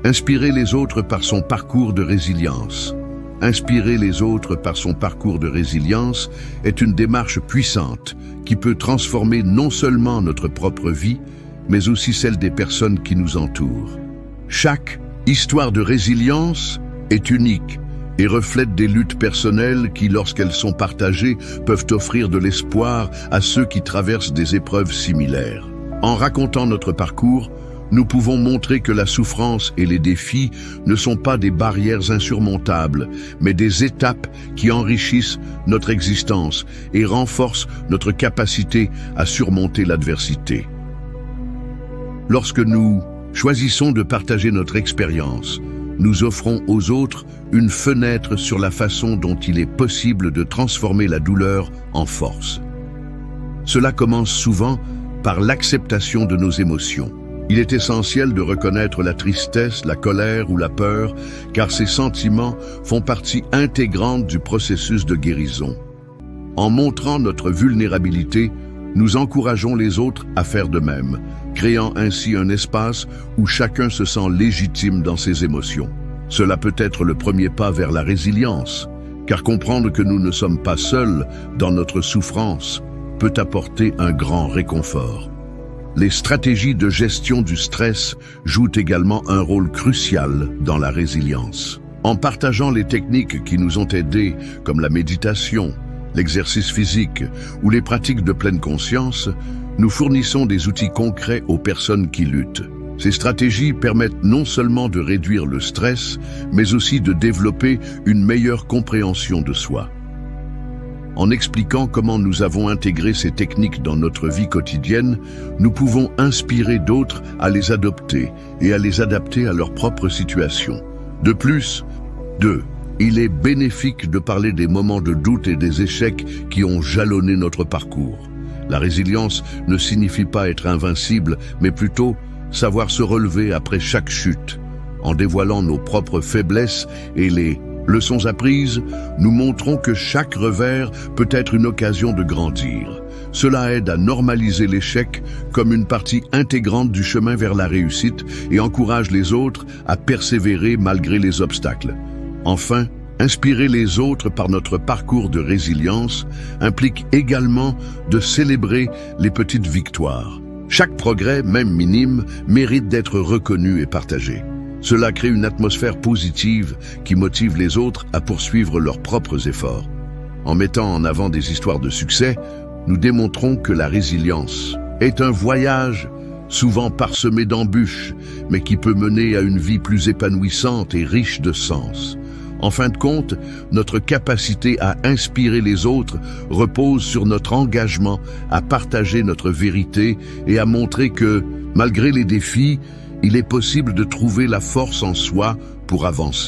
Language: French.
Inspirer les autres par son parcours de résilience. Inspirer les autres par son parcours de résilience est une démarche puissante qui peut transformer non seulement notre propre vie, mais aussi celle des personnes qui nous entourent. Chaque histoire de résilience est unique et reflète des luttes personnelles qui, lorsqu'elles sont partagées, peuvent offrir de l'espoir à ceux qui traversent des épreuves similaires. En racontant notre parcours, nous pouvons montrer que la souffrance et les défis ne sont pas des barrières insurmontables, mais des étapes qui enrichissent notre existence et renforcent notre capacité à surmonter l'adversité. Lorsque nous choisissons de partager notre expérience, nous offrons aux autres une fenêtre sur la façon dont il est possible de transformer la douleur en force. Cela commence souvent par l'acceptation de nos émotions. Il est essentiel de reconnaître la tristesse, la colère ou la peur, car ces sentiments font partie intégrante du processus de guérison. En montrant notre vulnérabilité, nous encourageons les autres à faire de même, créant ainsi un espace où chacun se sent légitime dans ses émotions. Cela peut être le premier pas vers la résilience, car comprendre que nous ne sommes pas seuls dans notre souffrance peut apporter un grand réconfort. Les stratégies de gestion du stress jouent également un rôle crucial dans la résilience. En partageant les techniques qui nous ont aidés, comme la méditation, l'exercice physique ou les pratiques de pleine conscience, nous fournissons des outils concrets aux personnes qui luttent. Ces stratégies permettent non seulement de réduire le stress, mais aussi de développer une meilleure compréhension de soi. En expliquant comment nous avons intégré ces techniques dans notre vie quotidienne, nous pouvons inspirer d'autres à les adopter et à les adapter à leur propre situation. De plus, il est bénéfique de parler des moments de doute et des échecs qui ont jalonné notre parcours. La résilience ne signifie pas être invincible, mais plutôt savoir se relever après chaque chute. En dévoilant nos propres faiblesses et les leçons apprises, nous montrons que chaque revers peut être une occasion de grandir. Cela aide à normaliser l'échec comme une partie intégrante du chemin vers la réussite et encourage les autres à persévérer malgré les obstacles. Enfin, inspirer les autres par notre parcours de résilience implique également de célébrer les petites victoires. Chaque progrès, même minime, mérite d'être reconnu et partagé. Cela crée une atmosphère positive qui motive les autres à poursuivre leurs propres efforts. En mettant en avant des histoires de succès, nous démontrons que la résilience est un voyage souvent parsemé d'embûches, mais qui peut mener à une vie plus épanouissante et riche de sens. En fin de compte, notre capacité à inspirer les autres repose sur notre engagement à partager notre vérité et à montrer que, malgré les défis, il est possible de trouver la force en soi pour avancer.